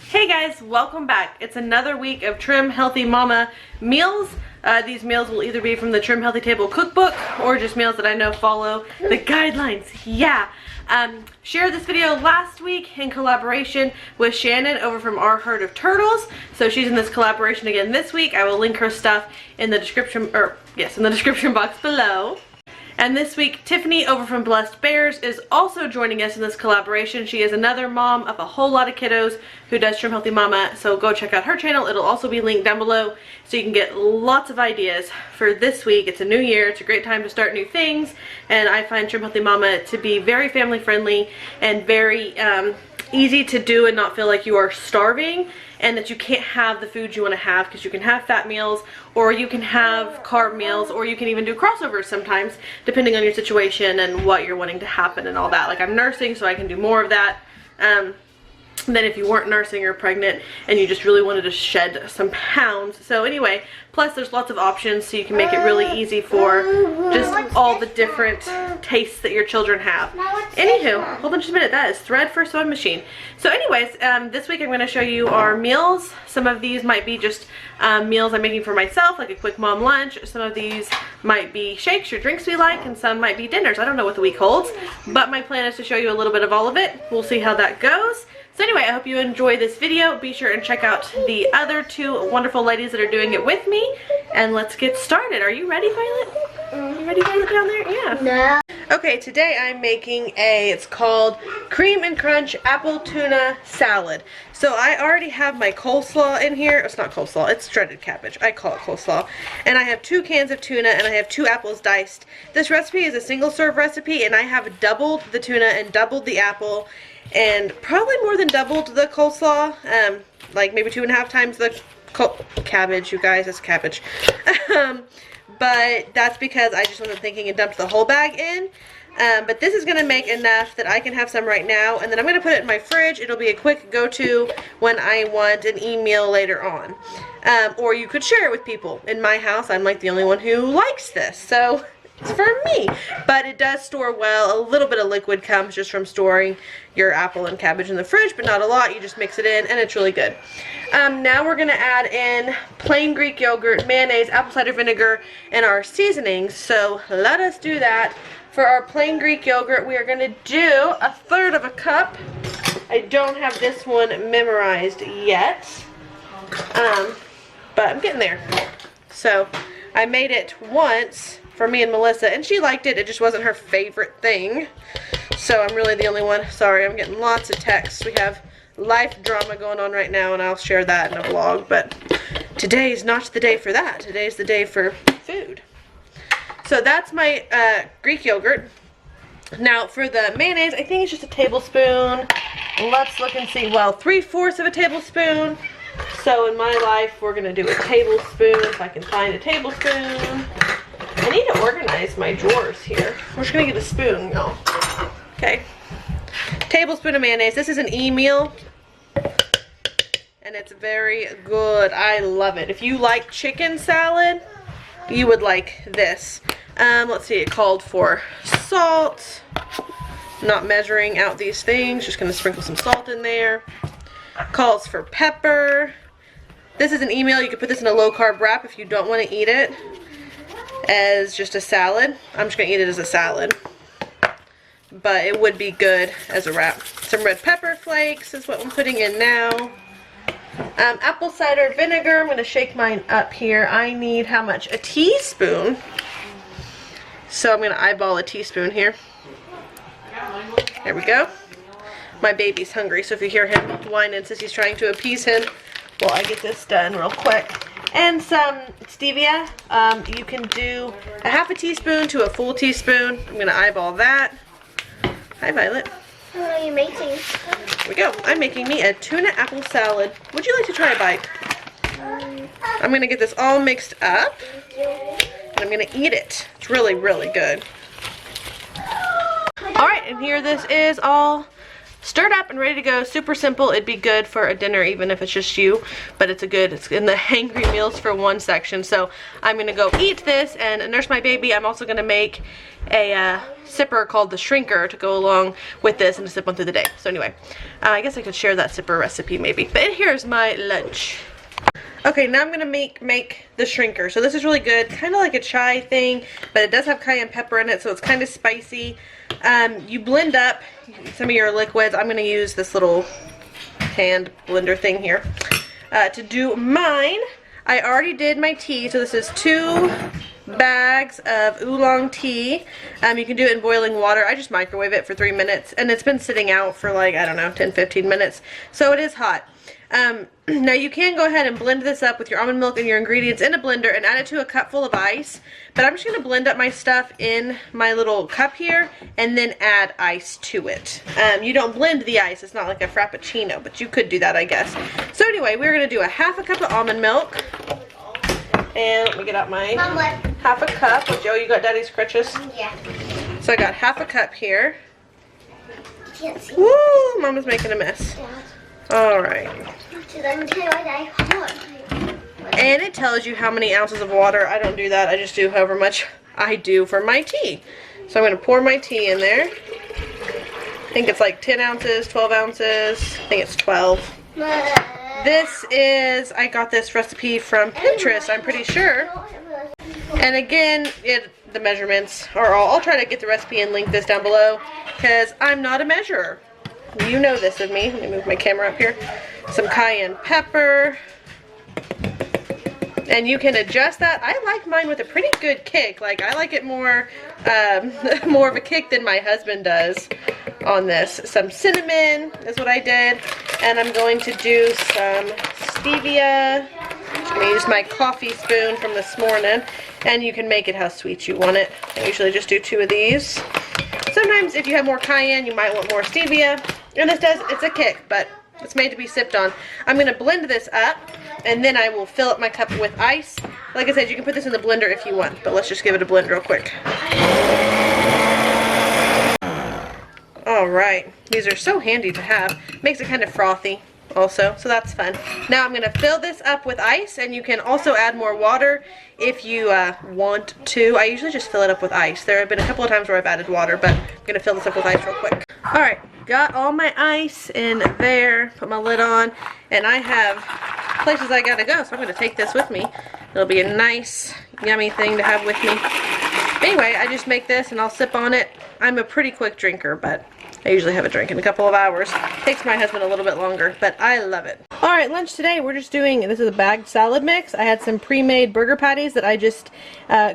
Hey guys, welcome back. It's another week of Trim Healthy Mama meals. These meals will either be from the Trim Healthy Table cookbook or just meals that I know follow the guidelines. Yeah. Shared this video last week in collaboration with Shannon over from Our Herd of Turtles. So she's in this collaboration again this week. I will link her stuff in the description, in the description box below. And this week, Tiffany over from Blessed Bears is also joining us in this collaboration. She is another mom of a whole lot of kiddos who does Trim Healthy Mama, so go check out her channel. It'll also be linked down below so you can get lots of ideas for this week. It's a new year, it's a great time to start new things, and I find Trim Healthy Mama to be very family friendly and very easy to do and not feel like you are starving, and that you can't have the food you want to have, because you can have fat meals or you can have carb meals, or you can even do crossovers sometimes depending on your situation and what you're wanting to happen and all that. Like, I'm nursing, so I can do more of that than if you weren't nursing or pregnant and you just really wanted to shed some pounds. So anyway, plus there's lots of options, so you can make it really easy for just all the different tastes that your children have. Anywho, hold on just a minute, that is thread for a sewing machine. So anyways, this week I'm going to show you our meals. Some of these might be just meals I'm making for myself, like a quick mom lunch. Some of these might be shakes or drinks we like, and some might be dinners. I don't know what the week holds, but my plan is to show you a little bit of all of it. We'll see how that goes. So anyway, I hope you enjoy this video. Be sure and check out the other two wonderful ladies that are doing it with me. And let's get started. Are you ready, Violet? You ready, Violet, down there? Yeah. No. Okay, today I'm making it's called Cream and Crunch Apple Tuna Salad. So I already have my coleslaw in here. It's not coleslaw, it's shredded cabbage. I call it coleslaw. And I have 2 cans of tuna and I have 2 apples diced. This recipe is a single serve recipe, and I have doubled the tuna and doubled the apple, and probably more than doubled the coleslaw, like maybe 2.5 times the cabbage, you guys, that's cabbage. But that's because I just wasn't thinking and dumped the whole bag in. But this is going to make enough that I can have some right now, and then I'm going to put it in my fridge. It'll be a quick go-to when I want an e-meal later on. Or you could share it with people. In my house, I'm like the only one who likes this, so it's for me. But it does store well. A little bit of liquid comes just from storing your apple and cabbage in the fridge, but not a lot. You just mix it in and it's really good. Now we're going to add in plain Greek yogurt, mayonnaise, apple cider vinegar, and our seasonings. So let us do that. For our plain Greek yogurt, we are going to do 1/3 cup. I don't have this one memorized yet, but I'm getting there. So I made it once for me and Melissa, and she liked it. It just wasn't her favorite thing. So I'm really the only one. Sorry, I'm getting lots of texts. We have life drama going on right now, and I'll share that in a vlog. But today is not the day for that. Today's the day for food. So that's my Greek yogurt. Now for the mayonnaise, I think it's just a tablespoon. Let's look and see. Well, 3/4 of a tablespoon. So in my life, we're going to do a tablespoon, if I can find a tablespoon. I need to organize my drawers here. We're just going to get a spoon, y'all. Okay. Tablespoon of mayonnaise. This is an e-meal, and it's very good. I love it. If you like chicken salad, you would like this. Let's see, it called for salt. Not measuring out these things, just going to sprinkle some salt in there. Calls for pepper. This is an e-meal. You could put this in a low-carb wrap if you don't want to eat it as just a salad. I'm just going to eat it as a salad, but it would be good as a wrap. Some red pepper flakes is what I'm putting in now. Apple cider vinegar. I'm going to shake mine up here. I need how much? A teaspoon. So I'm going to eyeball a teaspoon here. There we go. My baby's hungry, so if you hear him whining since he's trying to appease him, well, I get this done real quick. And some stevia. You can do a 1/2 teaspoon to a full teaspoon. I'm going to eyeball that. Hi, Violet. What are you making? Here we go. I'm making me a tuna apple salad. Would you like to try a bite? I'm going to get this all mixed up, and I'm going to eat it. It's really, really good. Alright, and here this is all stirred up and ready to go. Super simple. It'd be good for a dinner even if it's just you, but it's in the hangry meals for one section. So I'm gonna go eat this and nurse my baby. I'm also gonna make a sipper called the shrinker to go along with this and to sip on through the day. So anyway, I guess I could share that sipper recipe maybe. But here's my lunch. Okay, now I'm gonna make the shrinker. So this is really good, kind of like a chai thing, but it does have cayenne pepper in it, so it's kind of spicy. You blend up some of your liquids. I'm gonna use this little hand blender thing here to do mine. I already did my tea, so this is 2 bags of oolong tea. You can do it in boiling water. I just microwave it for 3 minutes, and it's been sitting out for like, I don't know, 10-15 minutes, so it is hot. Now you can go ahead and blend this up with your almond milk and your ingredients in a blender and add it to a cup full of ice, but I'm just going to blend up my stuff in my little cup here and then add ice to it. You don't blend the ice, it's not like a frappuccino, but you could do that, I guess. So anyway, we're going to do a 1/2 cup of almond milk, and let me get out my 1/2 cup. Oh, Joe, you got Daddy's crutches? Yeah. So I got 1/2 cup here. Can't see. Woo, Mama's making a mess. Alright. And it tells you how many ounces of water. I don't do that. I just do however much I do for my tea. So I'm going to pour my tea in there. I think it's like 10 ounces, 12 ounces. I think it's 12. This is, I got this recipe from Pinterest, I'm pretty sure. And again, the measurements are all, I'll try to get the recipe and link this down below because I'm not a measurer. You know this of me. Let me move my camera up here. Some cayenne pepper. And you can adjust that. I like mine with a pretty good kick. Like, I like it more, more of a kick than my husband does on this. Some cinnamon is what I did. And I'm going to do some stevia. I'm going to use my coffee spoon from this morning. And you can make it how sweet you want it. I usually just do 2 of these. Sometimes if you have more cayenne, you might want more stevia. And this does, it's a kick, but it's made to be sipped on. I'm going to blend this up, and then I will fill up my cup with ice. Like I said, you can put this in the blender if you want, but let's just give it a blend real quick. Alright, these are so handy to have. Makes it kind of frothy also, so that's fun. Now I'm going to fill this up with ice, and you can also add more water if you want to. I usually just fill it up with ice. There have been a couple of times where I've added water, but I'm going to fill this up with ice real quick. Alright, got all my ice in there, put my lid on, and I have places I gotta go, so I'm going to take this with me. It'll be a nice, yummy thing to have with me. Anyway, I just make this and I'll sip on it. I'm a pretty quick drinker, but I usually have a drink in a couple of hours. Takes my husband a little bit longer, but I love it. Alright, lunch today, we're just doing, this is a bagged salad mix. I had some pre-made burger patties that I just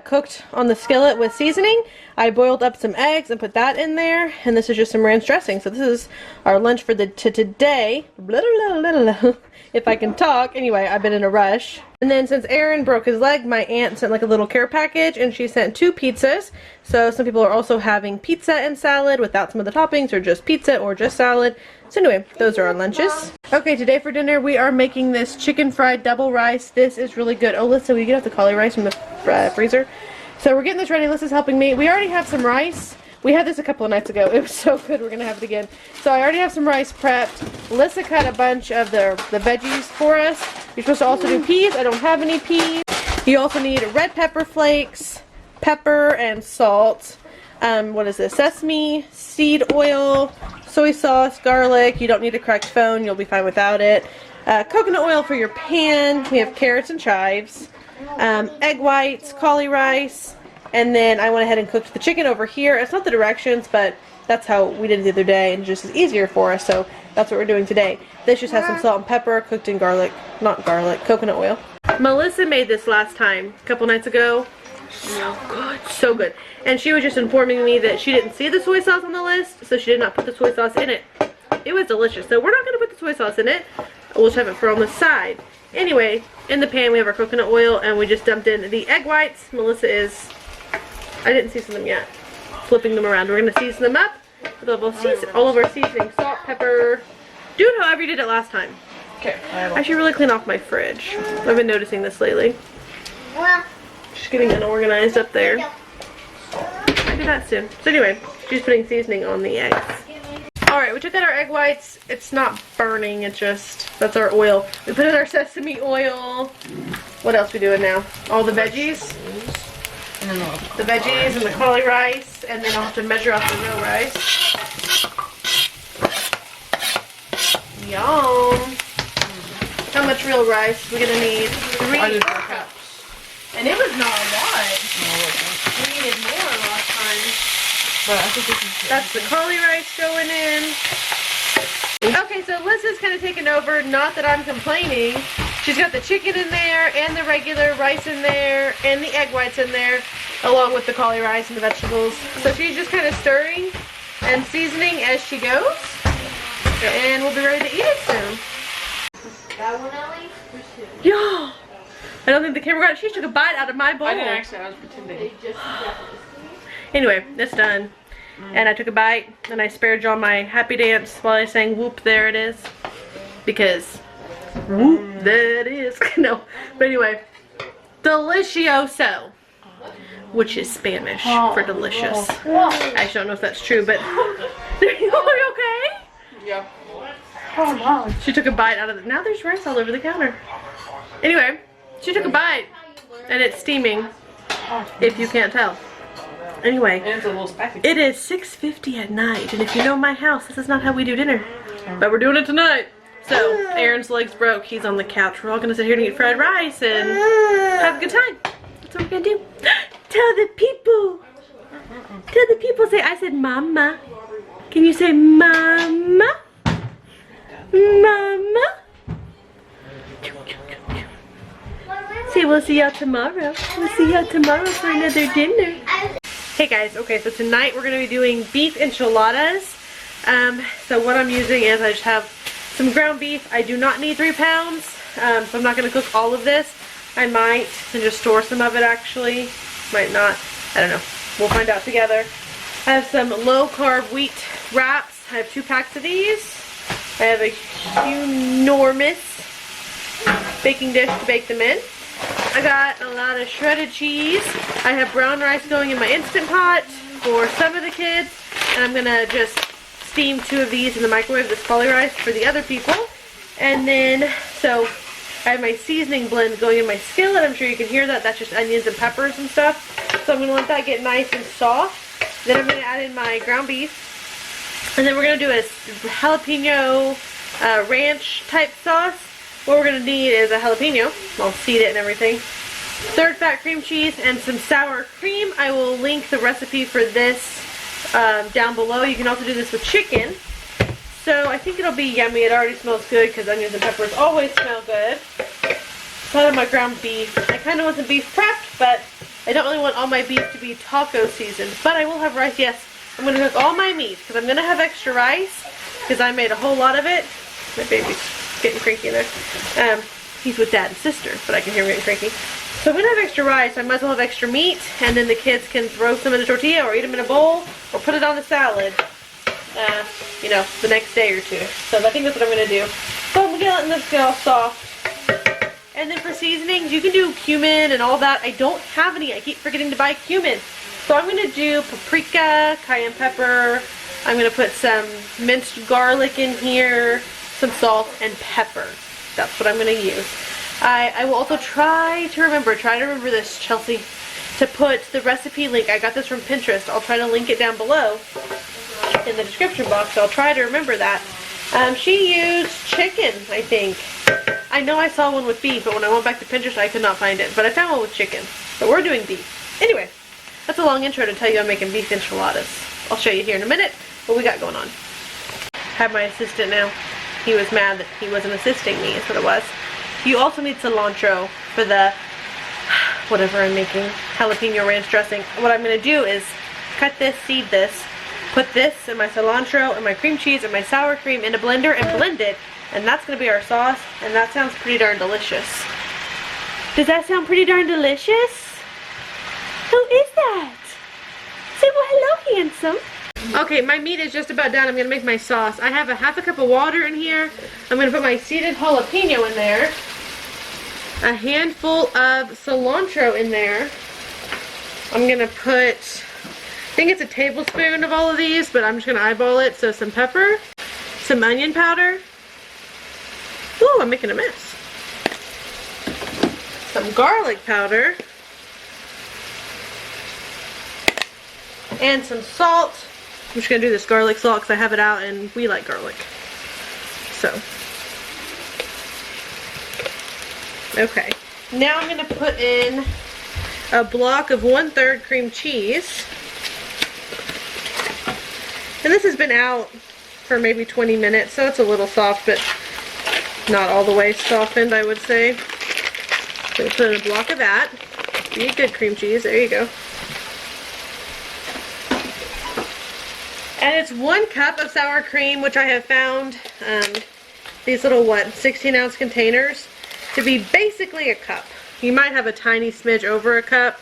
cooked on the skillet with seasoning. I boiled up some eggs and put that in there, and this is just some ranch dressing. So this is our lunch for today. Blah, blah, blah, blah, blah. If I can talk. Anyway, I've been in a rush. And then since Aaron broke his leg, my aunt sent like a little care package, and she sent 2 pizzas. So some people are also having pizza and salad without some of the toppings, or just pizza or just salad. So anyway, those are our lunches. Okay, today for dinner we are making this chicken fried double rice. This is really good. Oh, Lisa, will you get out the cauli-rice from the freezer? So we're getting this ready. Lisa's helping me. We already have some rice. We had this a couple of nights ago. It was so good. We're going to have it again. So I already have some rice prepped. Lisa cut a bunch of the veggies for us. You're supposed to also do peas. I don't have any peas. You also need red pepper flakes, pepper, and salt. What is this? Sesame, seed oil, soy sauce, garlic. You don't need a cracked phone. You'll be fine without it. Coconut oil for your pan. We have carrots and chives. Egg whites, cauli-rice. And then I went ahead and cooked the chicken over here. It's not the directions, but that's how we did it the other day, and it just is easier for us, so that's what we're doing today. This just has some salt and pepper cooked in coconut oil. Melissa made this last time, a couple nights ago. So good, so good. And she was just informing me that she didn't see the soy sauce on the list, so she did not put the soy sauce in it. It was delicious, so we're not going to put the soy sauce in it. We'll just have it for on the side. Anyway, in the pan we have our coconut oil, and we just dumped in the egg whites. Melissa is... I didn't season them yet. Flipping them around. We're going to season them up with all of our seasoning. Salt, pepper. Do it however you did it last time. Okay. I should really clean off my fridge. I've been noticing this lately. Just getting unorganized up there. I'll do that soon. So anyway, she's putting seasoning on the eggs. Alright, we took out our egg whites. It's not burning, it's just, that's our oil. We put in our sesame oil. What else we doing now? All the veggies. The veggies and the cauli-rice, and then I'll have to measure out the real rice. Yum! How much real rice? We're gonna need 3 cups. And it was not a lot. We needed more last time. But I think this is That's the cauli-rice going in. Okay, so Liz has kind of taken over. Not that I'm complaining. She's got the chicken in there, and the regular rice in there, and the egg whites in there, along with the cauli-rice and the vegetables. So she's just kind of stirring and seasoning as she goes. And we'll be ready to eat it soon. That one, Ellie? Yeah. I don't think the camera got it. She took a bite out of my bowl. I didn't actually, I was pretending. Anyway, it's done. And I took a bite, and I spared y'all my happy dance while I sang whoop, there it is. Because, whoop, there it is. No, but anyway, delicioso, which is Spanish for delicious. I actually don't know if that's true, but are you okay? Yeah. Oh, no. She took a bite out of it. Now there's rice all over the counter. Anyway, she took a bite, and it's steaming, if you can't tell. Anyway, And it's a little spicy. it is 6:50 at night, and if you know my house, this is not how we do dinner. But we're doing it tonight. So, Aaron's leg's broke. He's on the couch. We're all going to sit here and eat fried rice and have a good time. That's what we're going to do. Tell the people. Tell the people. Say, I said mama. Can you say mama? Mama? Say, we'll see y'all tomorrow. We'll see y'all tomorrow for another dinner. Hey guys, okay, so tonight we're going to be doing beef enchiladas. So what I'm using is I just have some ground beef. I do not need 3 pounds, so I'm not going to cook all of this. I might, and just store some of it actually. Might not, I don't know. We'll find out together. I have some low-carb wheat wraps. I have 2 packs of these. I have a enormous baking dish to bake them in. I got a lot of shredded cheese. I have brown rice going in my Instant Pot for some of the kids. And I'm going to just steam 2 of these in the microwave, this cauli-rice, for the other people. And then, so I have my seasoning blend going in my skillet. I'm sure you can hear that. That's just onions and peppers and stuff. So I'm going to let that get nice and soft. Then I'm going to add in my ground beef. And then we're going to do a jalapeno ranch type sauce. What we're going to need is a jalapeno. I'll seed it and everything. 3rd fat cream cheese and some sour cream. I will link the recipe for this down below. You can also do this with chicken. So I think it'll be yummy. It already smells good because onions and peppers always smell good. So I have my ground beef. I kind of want the beef prepped, but I don't really want all my beef to be taco seasoned. But I will have rice, yes. I'm going to cook all my meat because I'm going to have extra rice because I made a whole lot of it. My baby's getting cranky in there. He's with Dad and sister, but I can hear him getting cranky. So I'm going to have extra rice. I might as well have extra meat, and then the kids can throw some in a tortilla or eat them in a bowl or put it on the salad, you know, the next day or 2. So I think that's what I'm going to do. So I'm going to let this get all soft. And then for seasonings, you can do cumin and all that. I don't have any. I keep forgetting to buy cumin. So I'm going to do paprika, cayenne pepper. I'm going to put some minced garlic in here, some salt, and pepper. That's what I'm going to use. I will also try to remember this, Chelsea, to put the recipe link. I got this from Pinterest. I'll try to link it down below in the description box. I'll try to remember that. She used chicken, I think. I know I saw one with beef, but when I went back to Pinterest, I could not find it. But I found one with chicken. But we're doing beef. Anyway, that's a long intro to tell you I'm making beef enchiladas. I'll show you here in a minute what we got going on. Have my assistant now. He was mad that he wasn't assisting me, is what it was. You also need cilantro for the, whatever I'm making, jalapeno ranch dressing. What I'm going to do is cut this, seed this, put this and my cilantro and my cream cheese and my sour cream in a blender and blend it. And that's going to be our sauce. And that sounds pretty darn delicious. Does that sound pretty darn delicious? Who is that? Say well hello, handsome. Okay, my meat is just about done. I'm going to make my sauce. I have a half a cup of water in here. I'm going to put my seeded jalapeno in there. A handful of cilantro in there. I'm going to put think it's a tablespoon of all of these, but I'm just gonna eyeball it. So some pepper, some onion powder. Ooh, I'm making a mess. Some garlic powder. And some salt. I'm just gonna do this garlic salt because I have it out and we like garlic. So. Okay. Now I'm gonna put in a block of 1/3 cream cheese. And this has been out for maybe 20 minutes, so it's a little soft, but not all the way softened, I would say. So put in a block of that. Be good cream cheese. There you go. And it's 1 cup of sour cream, which I have found these little 16-ounce containers to be basically a cup. You might have a tiny smidge over a cup,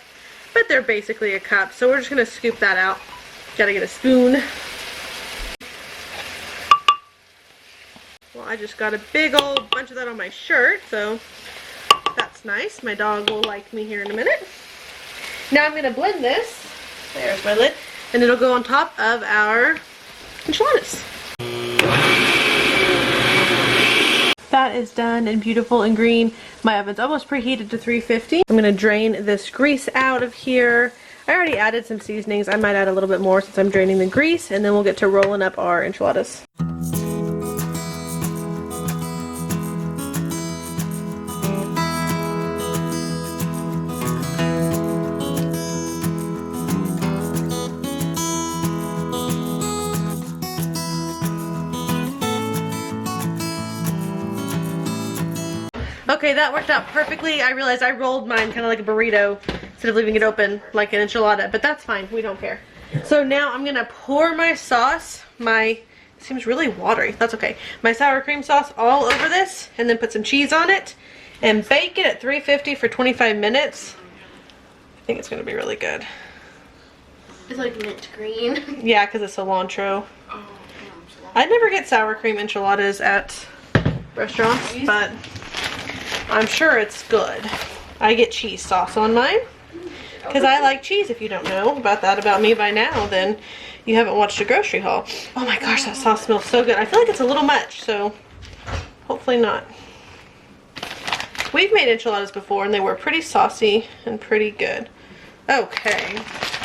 but they're basically a cup. So we're just gonna scoop that out. Gotta get a spoon. Well, I just got a big old bunch of that on my shirt, so that's nice. My dog will like me here in a minute. Now I'm gonna blend this. There's my lid. And it'll go on top of our enchiladas. That is done and beautiful and green. My oven's almost preheated to 350. I'm gonna drain this grease out of here. I already added some seasonings. I might add a little bit more since I'm draining the grease, and then we'll get to rolling up our enchiladas. Okay, that worked out perfectly. I realized I rolled mine kind of like a burrito instead of leaving it open like an enchilada, but that's fine. We don't care. So now I'm gonna pour my sauce, it seems really watery. That's okay. My sour cream sauce all over this, and then put some cheese on it, and bake it at 350 for 25 minutes. I think it's gonna be really good. It's like mint green. Yeah, because it's cilantro. I never get sour cream enchiladas at restaurants, but I'm sure it's good. I get cheese sauce on mine because I like cheese. If you don't know about me by now, then you haven't watched a grocery haul. Oh my gosh, that sauce smells so good. I feel like it's a little much, so hopefully not. We've made enchiladas before and they were pretty saucy and pretty good. Okay,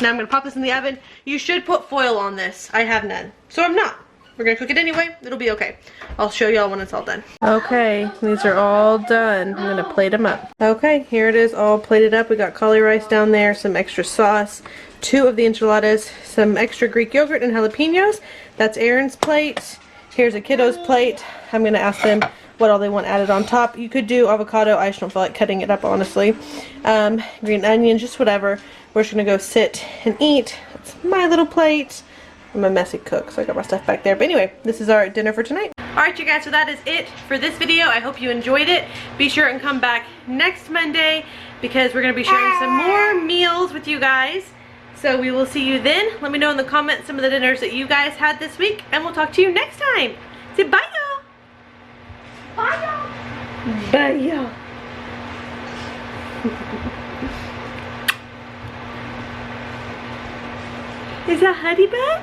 now I'm gonna pop this in the oven. You should put foil on this. I have none, so I'm not. We're gonna cook it anyway. It'll be okay. I'll show y'all when it's all done. Okay, these are all done. I'm gonna plate them up. Okay, here it is all plated up. We got cauli-rice down there, some extra sauce, 2 of the enchiladas, some extra Greek yogurt and jalapenos. That's Aaron's plate. Here's a kiddo's plate. I'm gonna ask them what all they want added on top. You could do avocado. I just don't feel like cutting it up, honestly. Green onion, just whatever. We're just gonna go sit and eat. That's my little plate. I'm a messy cook, so I got my stuff back there. But anyway, this is our dinner for tonight. Alright, you guys, so that is it for this video. I hope you enjoyed it. Be sure and come back next Monday because we're going to be sharing some more meals with you guys. So we will see you then. Let me know in the comments some of the dinners that you guys had this week, and we'll talk to you next time. Say bye, y'all. Bye, y'all. Bye, y'all. Is that Honey Bud?